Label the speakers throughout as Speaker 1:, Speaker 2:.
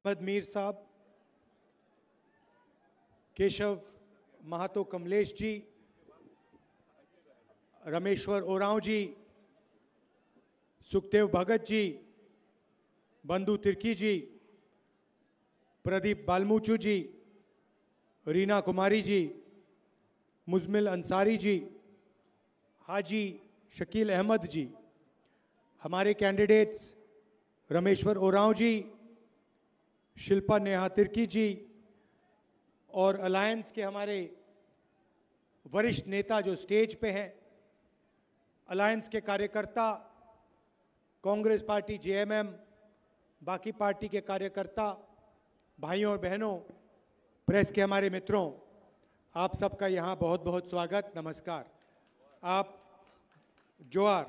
Speaker 1: अहमद मीर साहब, केशव महातो कमलेश जी, रमेश्वर ओरांव जी, सुखदेव भगत जी, बंधु तिर्की जी, प्रदीप बालमूचू जी, रीना कुमारी जी, मुजमिल अंसारी जी, हाजी शकील अहमद जी, हमारे कैंडिडेट्स रमेश्वर ओरांव जी, शिल्पा नेहा तिर्की जी और अलायंस के हमारे वरिष्ठ नेता जो स्टेज पे हैं, अलायंस के कार्यकर्ता, कांग्रेस पार्टी, जेएमएम, बाकी पार्टी के कार्यकर्ता, भाइयों और बहनों, प्रेस के हमारे मित्रों, आप सबका यहाँ बहुत बहुत स्वागत, नमस्कार। आप जोहार।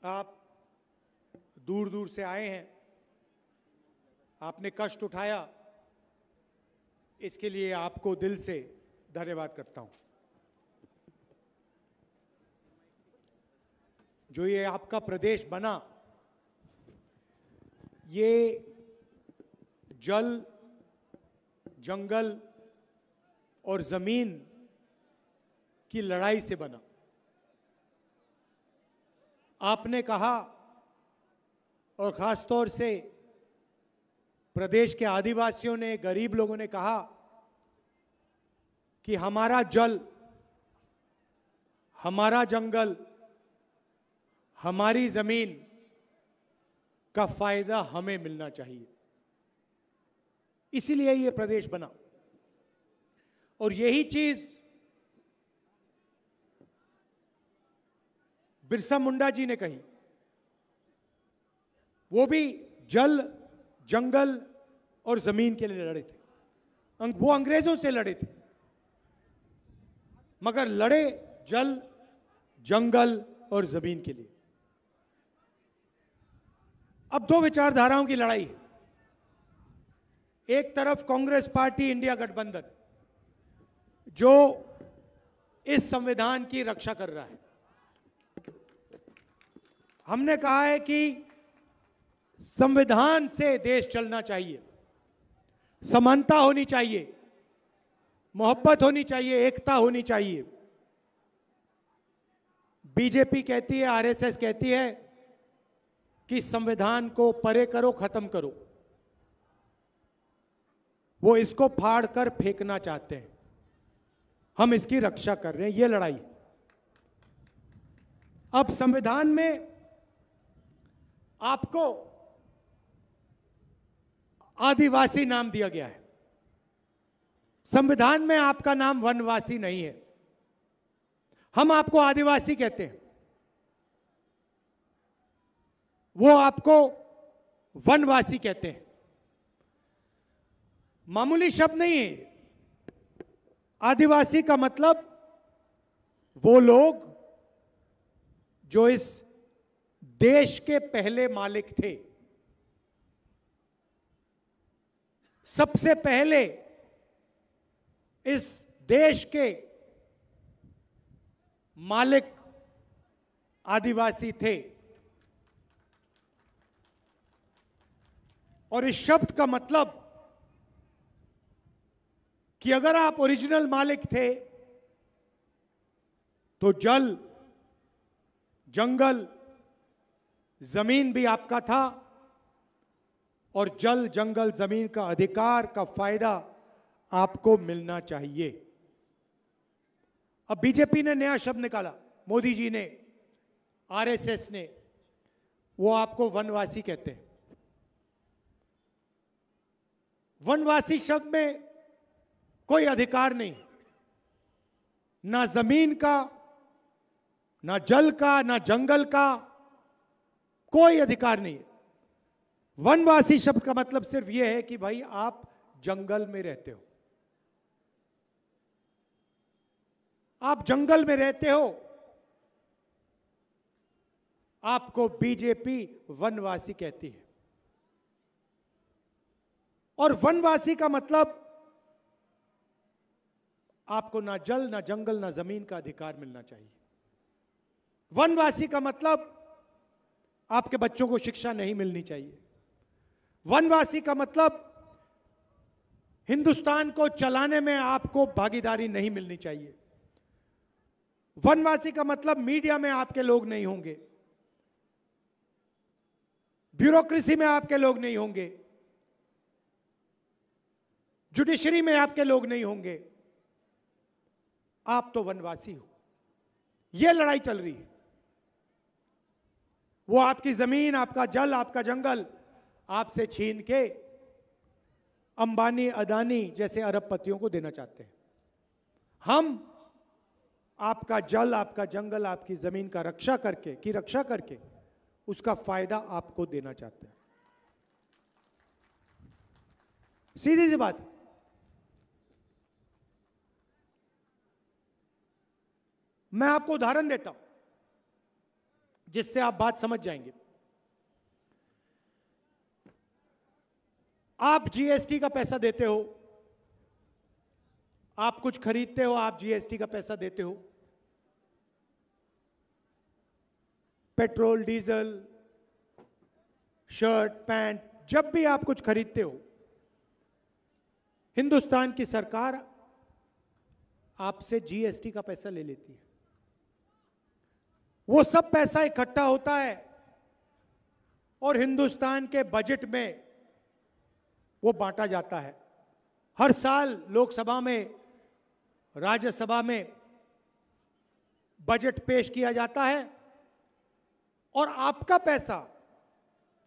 Speaker 1: आप दूर दूर से आए हैं, आपने कष्ट उठाया, इसके लिए आपको दिल से धन्यवाद करता हूं। जो ये आपका प्रदेश बना, ये जल, जंगल और जमीन की लड़ाई से बना। आपने कहा, और खास तौर से प्रदेश के आदिवासियों ने, गरीब लोगों ने कहा कि हमारा जल, हमारा जंगल, हमारी जमीन का फायदा हमें मिलना चाहिए। इसीलिए ये प्रदेश बना। और यही चीज बिरसा मुंडा जी ने कही। वो भी जल, जंगल और जमीन के लिए लड़े थे। वो अंग्रेजों से लड़े थे, मगर लड़े जल, जंगल और जमीन के लिए। अब दो विचारधाराओं की लड़ाई है। एक तरफ कांग्रेस पार्टी, इंडिया गठबंधन, जो इस संविधान की रक्षा कर रहा है। हमने कहा है कि संविधान से देश चलना चाहिए, समानता होनी चाहिए, मोहब्बत होनी चाहिए, एकता होनी चाहिए। बीजेपी कहती है, आरएसएस कहती है कि संविधान को परे करो, खत्म करो। वो इसको फाड़ कर फेंकना चाहते हैं। हम इसकी रक्षा कर रहे हैं। ये लड़ाई। अब संविधान में आपको आदिवासी नाम दिया गया है। संविधान में आपका नाम वनवासी नहीं है। हम आपको आदिवासी कहते हैं, वो आपको वनवासी कहते हैं। मामूली शब्द नहीं है। आदिवासी का मतलब वो लोग जो इस देश के पहले मालिक थे। सबसे पहले इस देश के मालिक आदिवासी थे। और इस शब्द का मतलब कि अगर आप ओरिजिनल मालिक थे तो जल, जंगल, जमीन भी आपका था, और जल, जंगल, जमीन का अधिकार का फायदा आपको मिलना चाहिए। अब बीजेपी ने नया शब्द निकाला, मोदी जी ने, आरएसएस ने, वो आपको वनवासी कहते हैं। वनवासी शब्द में कोई अधिकार नहीं, ना जमीन का, ना जल का, ना जंगल का, कोई अधिकार नहीं है। वनवासी शब्द का मतलब सिर्फ यह है कि भाई आप जंगल में रहते हो, आप जंगल में रहते हो, आपको बीजेपी वनवासी कहती है। और वनवासी का मतलब आपको ना जल, ना जंगल, ना जमीन का अधिकार मिलना चाहिए। वनवासी का मतलब आपके बच्चों को शिक्षा नहीं मिलनी चाहिए। वनवासी का मतलब हिंदुस्तान को चलाने में आपको भागीदारी नहीं मिलनी चाहिए। वनवासी का मतलब मीडिया में आपके लोग नहीं होंगे, ब्यूरोक्रेसी में आपके लोग नहीं होंगे, जुडिशरी में आपके लोग नहीं होंगे। आप तो वनवासी हो। यह लड़ाई चल रही है। वो आपकी जमीन, आपका जल, आपका जंगल आपसे छीन के अंबानी, अदानी जैसे अरबपतियों को देना चाहते हैं। हम आपका जल, आपका जंगल, आपकी जमीन का रक्षा करके उसका फायदा आपको देना चाहते हैं। सीधी सी बात। मैं आपको उदाहरण देता हूं जिससे आप बात समझ जाएंगे। आप जीएसटी का पैसा देते हो, आप कुछ खरीदते हो, आप जीएसटी का पैसा देते हो। पेट्रोल, डीजल, शर्ट, पैंट, जब भी आप कुछ खरीदते हो, हिंदुस्तान की सरकार आपसे जीएसटी का पैसा ले लेती है। वो सब पैसा इकट्ठा होता है और हिंदुस्तान के बजट में वो बांटा जाता है। हर साल लोकसभा में, राज्यसभा में बजट पेश किया जाता है और आपका पैसा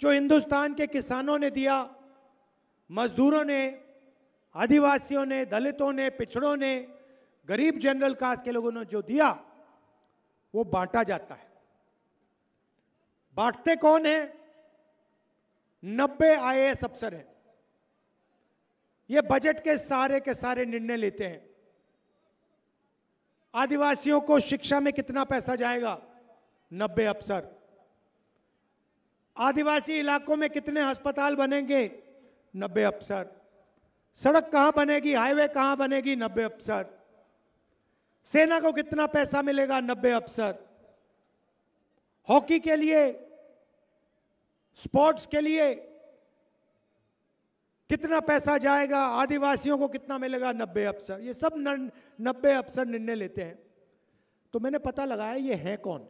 Speaker 1: जो हिंदुस्तान के किसानों ने दिया, मजदूरों ने, आदिवासियों ने, दलितों ने, पिछड़ों ने, गरीब जनरल कास्ट के लोगों ने जो दिया, वो बांटा जाता है। बांटते कौन है? 90 आईएएस अफसर हैं। ये बजट के सारे निर्णय लेते हैं। आदिवासियों को शिक्षा में कितना पैसा जाएगा? 90 अफसर। आदिवासी इलाकों में कितने अस्पताल बनेंगे? 90 अफसर। सड़क कहां बनेगी, हाईवे कहां बनेगी? 90 अफसर। सेना को कितना पैसा मिलेगा? 90 अफसर। हॉकी के लिए, स्पोर्ट्स के लिए कितना पैसा जाएगा, आदिवासियों को कितना मिलेगा? 90 अफसर। ये सब 90 अफसर निर्णय लेते हैं। तो मैंने पता लगाया ये हैं कौन।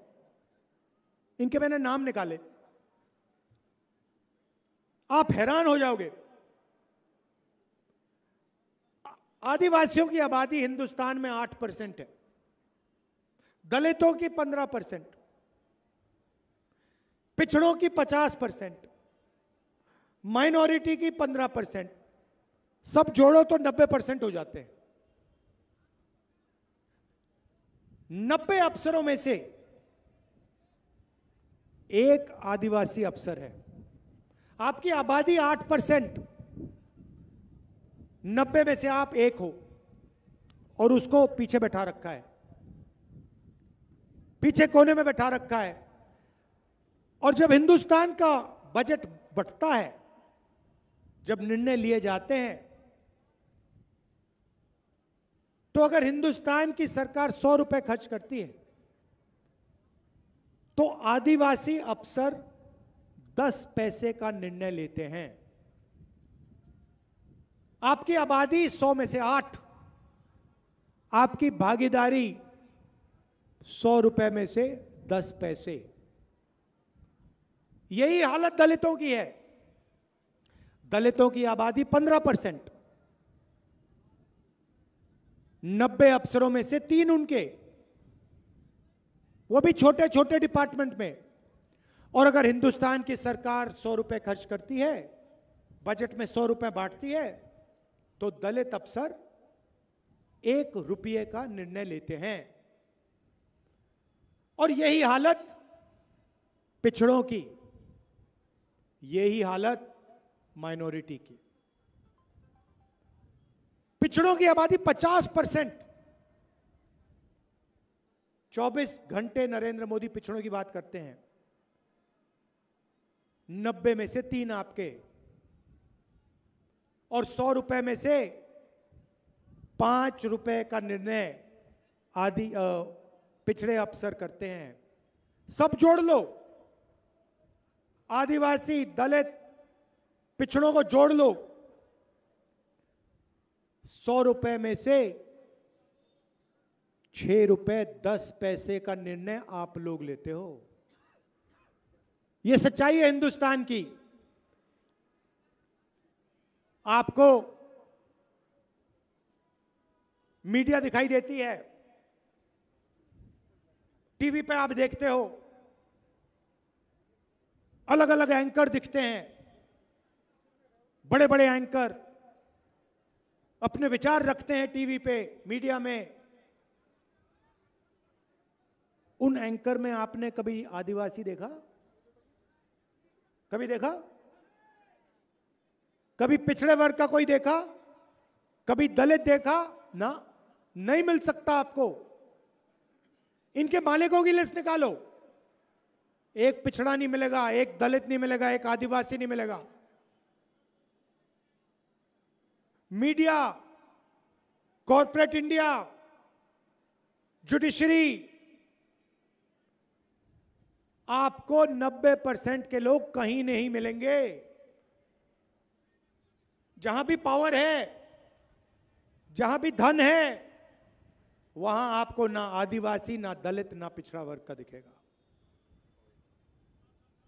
Speaker 1: इनके मैंने नाम निकाले, आप हैरान हो जाओगे। आदिवासियों की आबादी हिंदुस्तान में 8% है, दलितों की 15%, पिछड़ों की 50%, माइनॉरिटी की 15%, सब जोड़ो तो 90% हो जाते हैं। 90 अफसरों में से एक आदिवासी अफसर है। आपकी आबादी 8%, 90 में से आप एक हो और उसको पीछे बैठा रखा है, पीछे कोने में बैठा रखा है। और जब हिंदुस्तान का बजट बढ़ता है, जब निर्णय लिए जाते हैं, तो अगर हिंदुस्तान की सरकार 100 रुपए खर्च करती है तो आदिवासी अफसर 10 पैसे का निर्णय लेते हैं। आपकी आबादी 100 में से 8, आपकी भागीदारी 100 रुपए में से 10 पैसे। यही हालत दलितों की है। दलितों की आबादी 15%, 90 अफसरों में से 3 उनके, वो भी छोटे छोटे डिपार्टमेंट में। और अगर हिंदुस्तान की सरकार 100 रुपए खर्च करती है, बजट में 100 रुपए बांटती है, तो दलित अफसर 1 रुपये का निर्णय लेते हैं। और यही हालत पिछड़ों की, यही हालत माइनॉरिटी की। पिछड़ों की आबादी 50%। 24 घंटे नरेंद्र मोदी पिछड़ों की बात करते हैं। 90 में से 3 आपके, और 100 रुपए में से 5 रुपए का निर्णय पिछड़े अफसर करते हैं। सब जोड़ लो, आदिवासी, दलित, पिछड़ों को जोड़ लो। 100 रुपए में से 6 रुपए 10 पैसे का निर्णय आप लोग लेते हो। यह सच्चाई है हिंदुस्तान की। आपको मीडिया दिखाई देती है, टीवी पे आप देखते हो, अलग अलग एंकर दिखते हैं, बड़े बड़े एंकर अपने विचार रखते हैं टीवी पे, मीडिया में। उन एंकर में आपने कभी आदिवासी देखा? कभी देखा? कभी पिछड़े वर्ग का कोई देखा? कभी दलित देखा? ना, नहीं मिल सकता आपको। इनके मालिकों की लिस्ट निकालो, एक पिछड़ा नहीं मिलेगा, एक दलित नहीं मिलेगा, एक आदिवासी नहीं मिलेगा। मीडिया, कॉर्पोरेट इंडिया, जुडिशरी, आपको 90% के लोग कहीं नहीं मिलेंगे। जहां भी पावर है, जहां भी धन है, वहां आपको ना आदिवासी, ना दलित, ना पिछड़ा वर्ग का दिखेगा।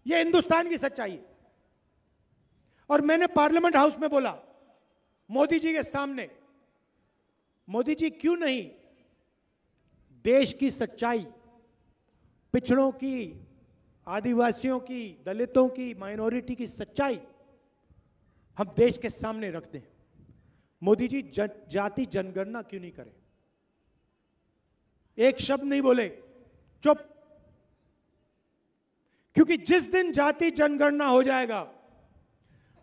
Speaker 1: यह हिंदुस्तान की सच्चाई है। और मैंने पार्लियामेंट हाउस में बोला मोदी जी के सामने, मोदी जी क्यों नहीं देश की सच्चाई, पिछड़ों की, आदिवासियों की, दलितों की, माइनॉरिटी की सच्चाई हम देश के सामने रखते हैं। मोदी जी जाति जनगणना क्यों नहीं करें? एक शब्द नहीं बोले, चुप। क्योंकि जिस दिन जाति जनगणना हो जाएगा,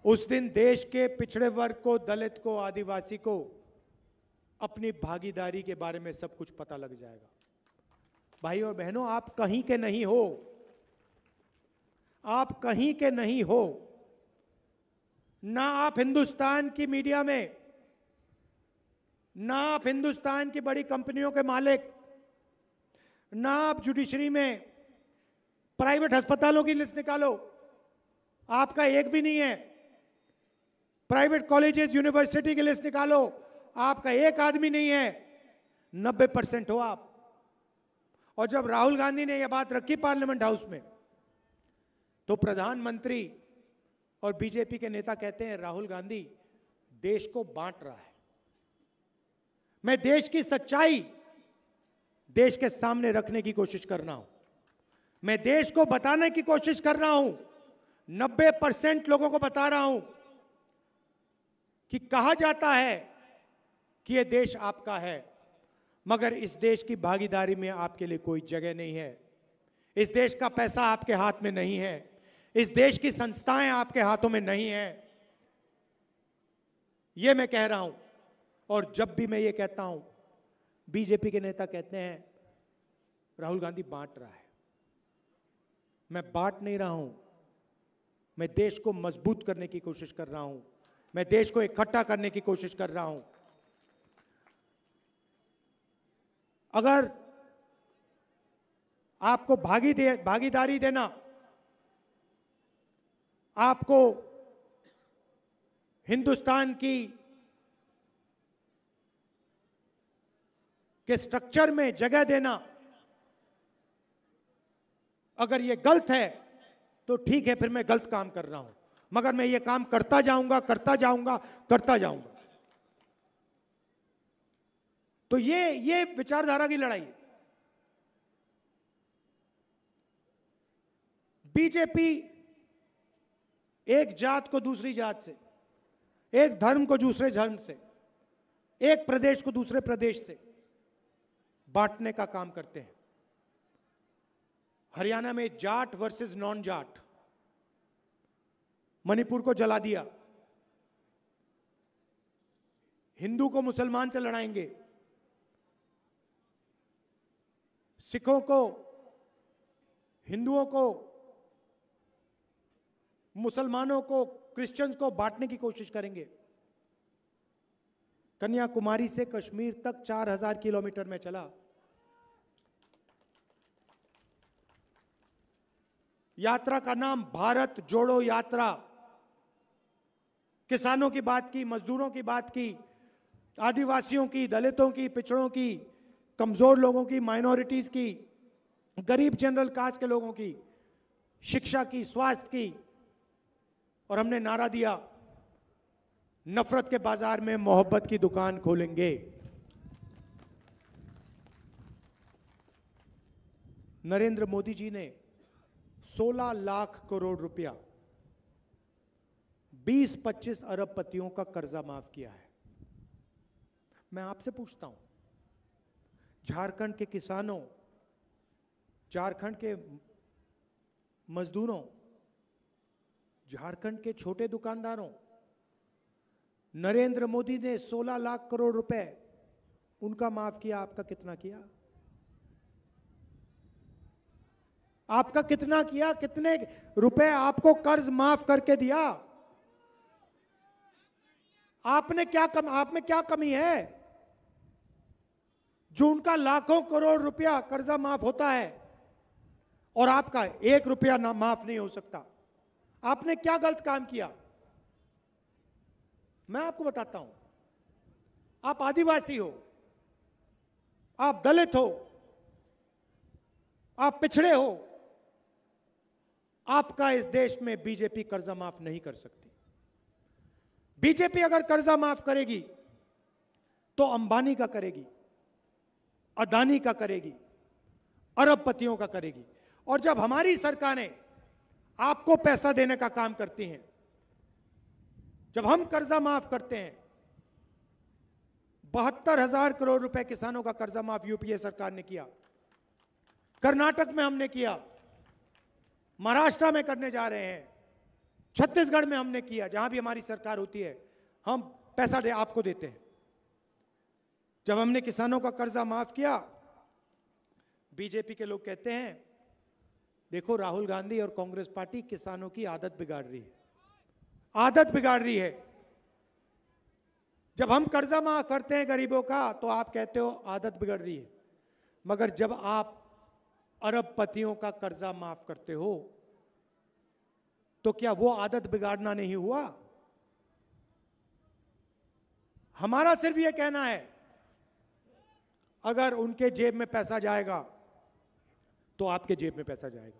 Speaker 1: उस दिन देश के पिछड़े वर्ग को, दलित को, आदिवासी को अपनी भागीदारी के बारे में सब कुछ पता लग जाएगा। भाई और बहनों, आप कहीं के नहीं हो, आप कहीं के नहीं हो। ना आप हिंदुस्तान की मीडिया में, ना आप हिंदुस्तान की बड़ी कंपनियों के मालिक, ना आप जुडिशरी में। प्राइवेट अस्पतालों की लिस्ट निकालो, आपका एक भी नहीं है। प्राइवेट कॉलेजेस, यूनिवर्सिटी की लिस्ट निकालो, आपका एक आदमी नहीं है। 90% हो आप। और जब राहुल गांधी ने यह बात रखी पार्लियामेंट हाउस में, तो प्रधानमंत्री और बीजेपी के नेता कहते हैं राहुल गांधी देश को बांट रहा है। मैं देश की सच्चाई देश के सामने रखने की कोशिश कर रहा हूं। मैं देश को बताने की कोशिश कर रहा हूं। 90% लोगों को बता रहा हूं कि कहा जाता है कि यह देश आपका है, मगर इस देश की भागीदारी में आपके लिए कोई जगह नहीं है। इस देश का पैसा आपके हाथ में नहीं है। इस देश की संस्थाएं आपके हाथों में नहीं है। यह मैं कह रहा हूं। और जब भी मैं ये कहता हूं, बीजेपी के नेता कहते हैं राहुल गांधी बांट रहा है। मैं बांट नहीं रहा हूं, मैं देश को मजबूत करने की कोशिश कर रहा हूं। मैं देश को इकट्ठा करने की कोशिश कर रहा हूं। अगर आपको भागीदारी देना, आपको हिंदुस्तान के स्ट्रक्चर में जगह देना, अगर यह गलत है तो ठीक है, फिर मैं गलत काम कर रहा हूं। मगर मैं यह काम करता जाऊंगा, करता जाऊंगा, करता जाऊंगा। तो ये विचारधारा की लड़ाई है। बीजेपी एक जात को दूसरी जात से, एक धर्म को दूसरे धर्म से, एक प्रदेश को दूसरे प्रदेश से बांटने का काम करते हैं। हरियाणा में जाट वर्सेस नॉन जाट, मणिपुर को जला दिया। हिंदू को मुसलमान से लड़ाएंगे, सिखों को, हिंदुओं को, मुसलमानों को, क्रिश्चियंस को बांटने की कोशिश करेंगे। कन्याकुमारी से कश्मीर तक 4000 किलोमीटर में चला। यात्रा का नाम भारत जोड़ो यात्रा। किसानों की बात की, मजदूरों की बात की, आदिवासियों की, दलितों की, पिछड़ों की, कमजोर लोगों की, माइनॉरिटीज की, गरीब जनरल कास्ट के लोगों की, शिक्षा की, स्वास्थ्य की। और हमने नारा दिया, नफरत के बाजार में मोहब्बत की दुकान खोलेंगे। नरेंद्र मोदी जी ने 16 लाख करोड़ रुपया 20-25 अरबपतियों का कर्जा माफ किया है। मैं आपसे पूछता हूं, झारखंड के किसानों, झारखंड के मजदूरों, झारखंड के छोटे दुकानदारों, नरेंद्र मोदी ने 16 लाख करोड़ रुपए उनका माफ किया, आपका कितना किया? आपका कितना किया? कितने रुपए आपको कर्ज माफ करके दिया? आप में क्या कमी है जो उनका लाखों करोड़ रुपया कर्जा माफ होता है और आपका 1 रुपया ना माफ नहीं हो सकता? आपने क्या गलत काम किया? मैं आपको बताता हूं। आप आदिवासी हो, आप दलित हो, आप पिछड़े हो, आपका इस देश में बीजेपी कर्जा माफ नहीं कर सकती। बीजेपी अगर कर्जा माफ करेगी तो अंबानी का करेगी, अदानी का करेगी, अरबपतियों का करेगी। और जब हमारी सरकारें आपको पैसा देने का काम करती हैं, जब हम कर्जा माफ करते हैं, 72,000 करोड़ रुपए किसानों का कर्जा माफ यूपीए सरकार ने किया, कर्नाटक में हमने किया, महाराष्ट्र में करने जा रहे हैं, छत्तीसगढ़ में हमने किया। जहां भी हमारी सरकार होती है हम पैसा आपको देते हैं। जब हमने किसानों का कर्जा माफ किया, बीजेपी के लोग कहते हैं देखो राहुल गांधी और कांग्रेस पार्टी किसानों की आदत बिगाड़ रही है, आदत बिगाड़ रही है। जब हम कर्जा माफ करते हैं गरीबों का तो आप कहते हो आदत बिगड़ रही है, मगर जब आप अरबपतियों का कर्जा माफ करते हो तो क्या वो आदत बिगाड़ना नहीं हुआ? हमारा सिर्फ ये कहना है, अगर उनके जेब में पैसा जाएगा तो आपके जेब में पैसा जाएगा,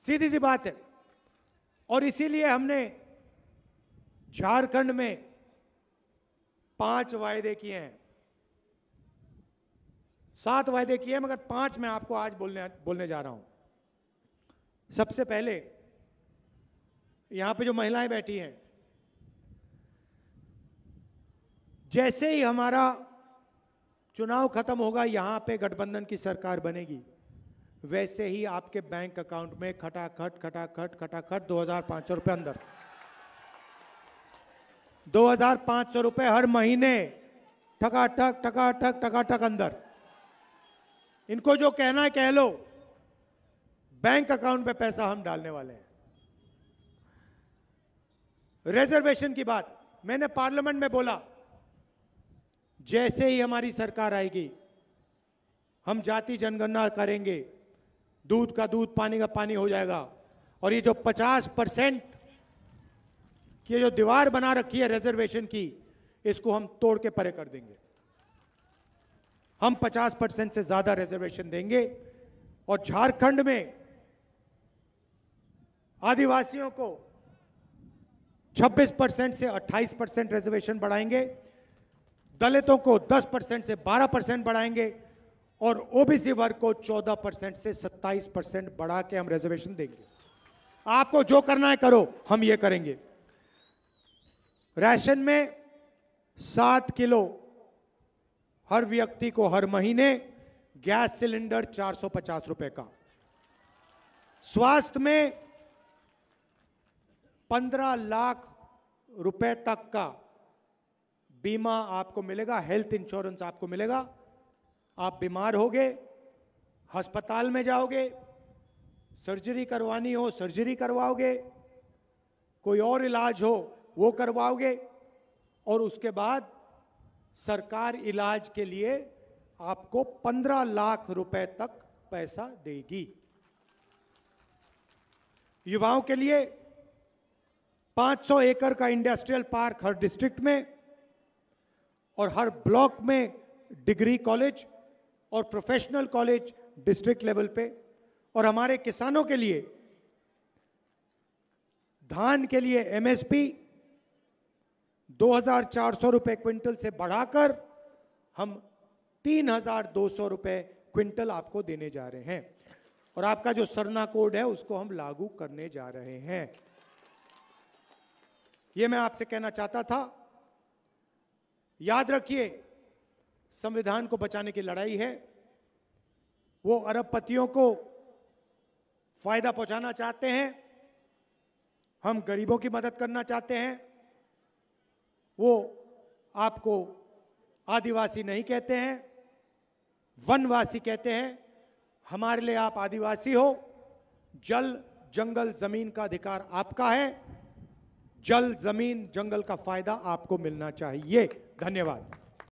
Speaker 1: सीधी सी बात है। और इसीलिए हमने झारखंड में 5 वायदे किए हैं, 7 वायदे किए हैं, मगर 5 मैं आपको आज बोलने जा रहा हूं। सबसे पहले यहां पे जो महिलाएं बैठी हैं, जैसे ही हमारा चुनाव खत्म होगा, यहां पे गठबंधन की सरकार बनेगी, वैसे ही आपके बैंक अकाउंट में खटाखट खटाखट खटाखट 2,500 रुपए अंदर, 2,500 रुपए हर महीने ठकाठक ठकाठक ठकाठक अंदर। इनको जो कहना है कह लो, बैंक अकाउंट पे पैसा हम डालने वाले हैं। रिजर्वेशन की बात मैंने पार्लियामेंट में बोला, जैसे ही हमारी सरकार आएगी हम जाति जनगणना करेंगे, दूध का दूध पानी का पानी हो जाएगा। और ये जो 50% की जो दीवार बना रखी है रिजर्वेशन की, इसको हम तोड़ के परे कर देंगे। हम 50% से ज्यादा रिजर्वेशन देंगे और झारखंड में आदिवासियों को 26% से 28% रिजर्वेशन बढ़ाएंगे, दलितों को 10% से 12% बढ़ाएंगे और ओबीसी वर्ग को 14% से 27% बढ़ा के हम रिजर्वेशन देंगे। आपको जो करना है करो, हम ये करेंगे। राशन में 7 किलो हर व्यक्ति को हर महीने, गैस सिलेंडर 450 रुपए का। स्वास्थ्य में 15 लाख रुपए तक का बीमा आपको मिलेगा, हेल्थ इंश्योरेंस आपको मिलेगा। आप बीमार होगे, अस्पताल में जाओगे, सर्जरी करवानी हो सर्जरी करवाओगे, कोई और इलाज हो वो करवाओगे, और उसके बाद सरकार इलाज के लिए आपको 15 लाख रुपए तक पैसा देगी। युवाओं के लिए 500 एकड़ का इंडस्ट्रियल पार्क हर डिस्ट्रिक्ट में और हर ब्लॉक में डिग्री कॉलेज और प्रोफेशनल कॉलेज डिस्ट्रिक्ट लेवल पे। और हमारे किसानों के लिए धान के लिए एमएसपी 2,400 रुपए क्विंटल से बढ़ाकर हम 3,200 रुपए क्विंटल आपको देने जा रहे हैं। और आपका जो सरना कोड है उसको हम लागू करने जा रहे हैं। यह मैं आपसे कहना चाहता था। याद रखिए, संविधान को बचाने की लड़ाई है। वो अरबपतियों को फायदा पहुंचाना चाहते हैं, हम गरीबों की मदद करना चाहते हैं। वो आपको आदिवासी नहीं कहते हैं, वनवासी कहते हैं। हमारे लिए आप आदिवासी हो। जल, जंगल, जमीन का अधिकार आपका है। जल, जमीन, जंगल का फायदा आपको मिलना चाहिए। धन्यवाद।